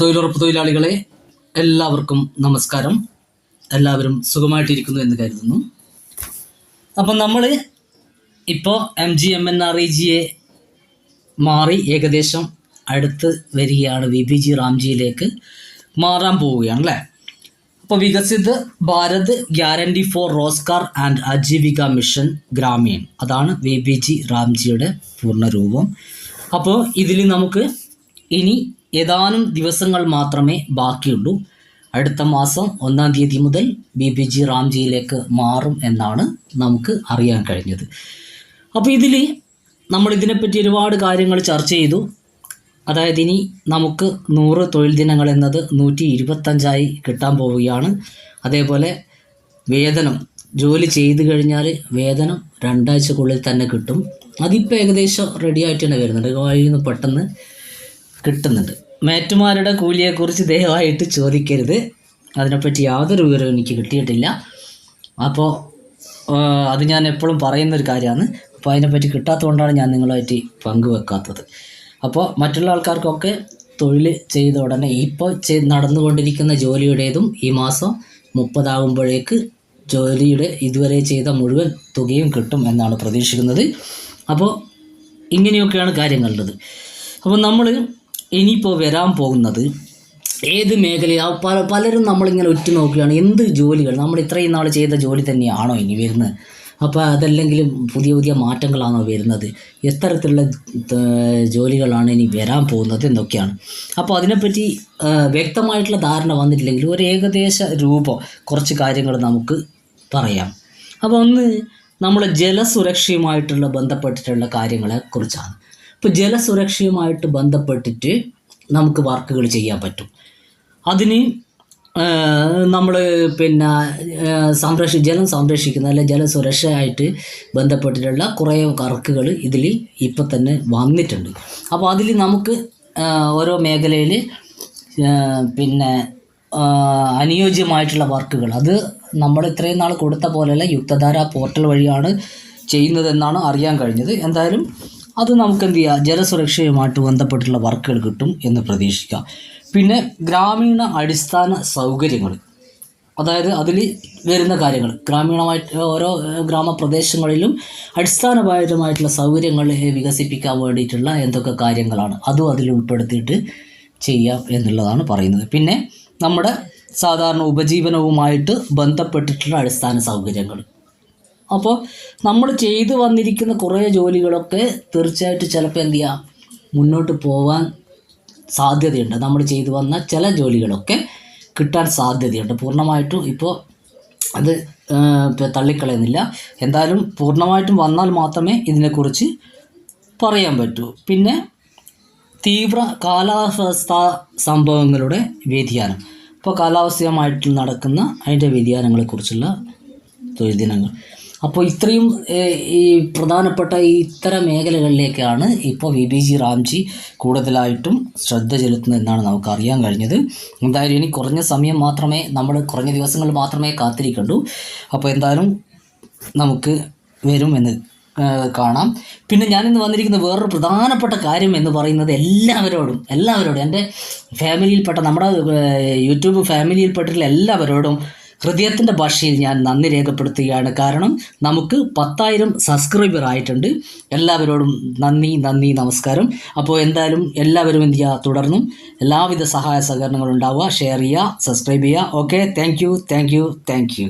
തൊഴിലുറപ്പ് തൊഴിലാളികളെ എല്ലാവർക്കും നമസ്കാരം. എല്ലാവരും സുഖമായിട്ടിരിക്കുന്നു എന്ന് കരുതുന്നു. അപ്പം നമ്മൾ ഇപ്പോൾ MGMNREGA മാറി ഏകദേശം അടുത്ത് വരികയാണ്, VBG റാംജിയിലേക്ക് മാറാൻ പോവുകയാണ് അല്ലേ. അപ്പോൾ Viksit Bharat guarantee for Rozgar and Aajeevika mission Grameen, അതാണ് VBG റാംജിയുടെ പൂർണ്ണരൂപം. അപ്പോൾ ഇതിൽ നമുക്ക് ഇനി ഏതാനും ദിവസങ്ങൾ മാത്രമേ ബാക്കിയുള്ളൂ. അടുത്ത മാസം 1-ാം തീയതി മുതൽ VBG റാംജിയിലേക്ക് മാറും എന്നാണ് നമുക്ക് അറിയാൻ കഴിഞ്ഞത്. അപ്പോൾ നമ്മൾ ഇതിനെപ്പറ്റി ഒരുപാട് കാര്യങ്ങൾ ചർച്ച ചെയ്തു. അതായത് ഇനി നമുക്ക് 100 തൊഴിൽ ദിനങ്ങൾ എന്നത് 125 കിട്ടാൻ പോവുകയാണ്. അതേപോലെ വേതനം, ജോലി ചെയ്ത് കഴിഞ്ഞാൽ വേതനം 2 ആഴ്ചക്കുള്ളിൽ തന്നെ കിട്ടും. അതിപ്പോൾ ഏകദേശം റെഡി ആയിട്ട് തന്നെ വരുന്നുണ്ട്, വഴിയിൽ നിന്ന് പെട്ടെന്ന് കിട്ടുന്നുണ്ട്. മേറ്റുമാരുടെ കൂലിയെക്കുറിച്ച് ദയവായിട്ട് ചോദിക്കരുത്, അതിനെപ്പറ്റി യാതൊരു വിവരവും എനിക്ക് കിട്ടിയിട്ടില്ല. അപ്പോൾ അത് ഞാൻ എപ്പോഴും പറയുന്നൊരു കാര്യമാണ്. അപ്പോൾ അതിനെപ്പറ്റി കിട്ടാത്തതുകൊണ്ടാണ് ഞാൻ നിങ്ങളുമായിട്ട് പങ്കുവെക്കാത്തത്. അപ്പോൾ മറ്റുള്ള ആൾക്കാർക്കൊക്കെ തൊഴിൽ ചെയ്ത ഉടനെ ഇപ്പോൾ നടന്നുകൊണ്ടിരിക്കുന്ന ജോലിയുടേതും ഈ മാസം 30 ആകുമ്പോഴേക്ക് ജോലിയുടെ ഇതുവരെ ചെയ്ത മുഴുവൻ തുകയും കിട്ടും എന്നാണ് പ്രതീക്ഷിക്കുന്നത്. അപ്പോൾ ഇങ്ങനെയൊക്കെയാണ് കാര്യങ്ങളുള്ളത്. അപ്പോൾ നമ്മൾ ഇനിയിപ്പോൾ വരാൻ പോകുന്നത് ഏത് മേഖലയാണ്? പലരും നമ്മളിങ്ങനെ ഉറ്റുനോക്കുകയാണ്, എന്ത് ജോലികൾ നമ്മൾ ഇത്രയും നാൾ ചെയ്ത ജോലി തന്നെയാണോ ഇനി വരുന്നത്? അപ്പോൾ അതല്ലെങ്കിലും പുതിയ പുതിയ മാറ്റങ്ങളാണോ വരുന്നത്? എത്തരത്തിലുള്ള ജോലികളാണ് ഇനി വരാൻ പോകുന്നത് എന്നൊക്കെയാണ്. അപ്പോൾ അതിനെപ്പറ്റി വ്യക്തമായിട്ടുള്ള ധാരണ വന്നിട്ടില്ലെങ്കിൽ ഒരു ഏകദേശ രൂപം കുറച്ച് കാര്യങ്ങൾ നമുക്ക് പറയാം. അപ്പോൾ ഒന്ന്, നമ്മൾ ജലസുരക്ഷയുമായിട്ടുള്ള ബന്ധപ്പെട്ടിട്ടുള്ള കാര്യങ്ങളെക്കുറിച്ചാണ്. ഇപ്പോൾ ജലസുരക്ഷയുമായിട്ട് ബന്ധപ്പെട്ടിട്ട് നമുക്ക് വർക്കുകൾ ചെയ്യാൻ പറ്റും. അതിന് നമ്മൾ ജലം സംരക്ഷിക്കുന്ന അല്ലെ ജലസുരക്ഷയായിട്ട് ബന്ധപ്പെട്ടിട്ടുള്ള കുറേ വർക്കുകൾ ഇതിൽ ഇപ്പം തന്നെ വന്നിട്ടുണ്ട്. അപ്പോൾ അതിൽ നമുക്ക് ഓരോ മേഖലയിൽ അനുയോജ്യമായിട്ടുള്ള വർക്കുകൾ അത് നമ്മൾ ഇത്രയും നാൾ കൊടുത്ത പോലെയല്ല, യുക്തധാര പോർട്ടൽ വഴിയാണ് ചെയ്യുന്നതെന്നാണ് അറിയാൻ കഴിഞ്ഞത്. എന്തായാലും അത് നമുക്ക് എന്ത് ചെയ്യുക, ജലസുരക്ഷയുമായിട്ട് ബന്ധപ്പെട്ടുള്ള വർക്കുകൾ കിട്ടും എന്ന് പ്രതീക്ഷിക്കാം. പിന്നെ ഗ്രാമീണ അടിസ്ഥാന സൗകര്യങ്ങൾ, അതായത് അതിൽ വരുന്ന കാര്യങ്ങൾ ഗ്രാമീണമായിട്ട് ഓരോ ഗ്രാമപ്രദേശങ്ങളിലും അടിസ്ഥാനപരമായിട്ടുള്ള സൗകര്യങ്ങൾ വികസിപ്പിക്കാൻ വേണ്ടിയിട്ടുള്ള എന്തൊക്കെ കാര്യങ്ങളാണ് അതും അതിൽ ഉൾപ്പെടുത്തിയിട്ട് ചെയ്യാം എന്നുള്ളതാണ് പറയുന്നത്. പിന്നെ നമ്മുടെ സാധാരണ ഉപജീവനവുമായിട്ട് ബന്ധപ്പെട്ടിട്ടുള്ള അടിസ്ഥാന സൗകര്യങ്ങൾ. അപ്പോൾ നമ്മൾ ചെയ്തു വന്നിരിക്കുന്ന കുറേ ജോലികളൊക്കെ തീർച്ചയായിട്ടും ചിലപ്പോൾ എന്ത് ചെയ്യുക, മുന്നോട്ട് പോകാൻ സാധ്യതയുണ്ട്. നമ്മൾ ചെയ്തു വന്ന ചില ജോലികളൊക്കെ കിട്ടാൻ സാധ്യതയുണ്ട്. പൂർണ്ണമായിട്ടും ഇപ്പോൾ അത് തള്ളിക്കളയുന്നില്ല. എന്തായാലും പൂർണ്ണമായിട്ടും വന്നാൽ മാത്രമേ ഇതിനെക്കുറിച്ച് പറയാൻ പറ്റൂ. പിന്നെ തീവ്ര കാലാവസ്ഥാ സംഭവങ്ങളുടെ വ്യതിയാനം, ഇപ്പോൾ കാലാവസ്ഥയുമായിട്ട് നടക്കുന്ന അതിൻ്റെ വ്യതിയാനങ്ങളെക്കുറിച്ചുള്ള തൊഴിൽ ദിനങ്ങൾ. അപ്പോൾ ഇത്രയും ഈ പ്രധാനപ്പെട്ട ഇത്തരം മേഖലകളിലേക്കാണ് ഇപ്പോൾ VBG റാംജി കൂടുതലായിട്ടും ശ്രദ്ധ ചെലുത്തുന്നതെന്നാണ് നമുക്ക് അറിയാൻ കഴിഞ്ഞത്. എന്തായാലും ഇനി കുറഞ്ഞ ദിവസങ്ങൾ മാത്രമേ കാത്തിരിക്കണ്ടൂ. അപ്പോൾ എന്തായാലും നമുക്ക് വരുമെന്ന് കാണാം. പിന്നെ ഞാനിന്ന് വന്നിരിക്കുന്ന വേറൊരു പ്രധാനപ്പെട്ട കാര്യം എന്ന് പറയുന്നത് എല്ലാവരോടും എൻ്റെ ഫാമിലിയിൽപ്പെട്ട, നമ്മുടെ യൂട്യൂബ് ഫാമിലിയിൽപ്പെട്ടിട്ടുള്ള എല്ലാവരോടും ഹൃദയത്തിൻ്റെ ഭാഷയിൽ ഞാൻ നന്ദി രേഖപ്പെടുത്തുകയാണ്. കാരണം നമുക്ക് 10,000 സബ്സ്ക്രൈബർ ആയിട്ടുണ്ട്. എല്ലാവരോടും നന്ദി, നമസ്കാരം. അപ്പോൾ എന്തായാലും എല്ലാവരും എന്ത് ചെയ്യുക, തുടർന്നും എല്ലാവിധ സഹായ സഹകരണങ്ങളും ഉണ്ടാവുക, ഷെയർ ചെയ്യുക, സബ്സ്ക്രൈബ് ചെയ്യുക. Okay, thank you.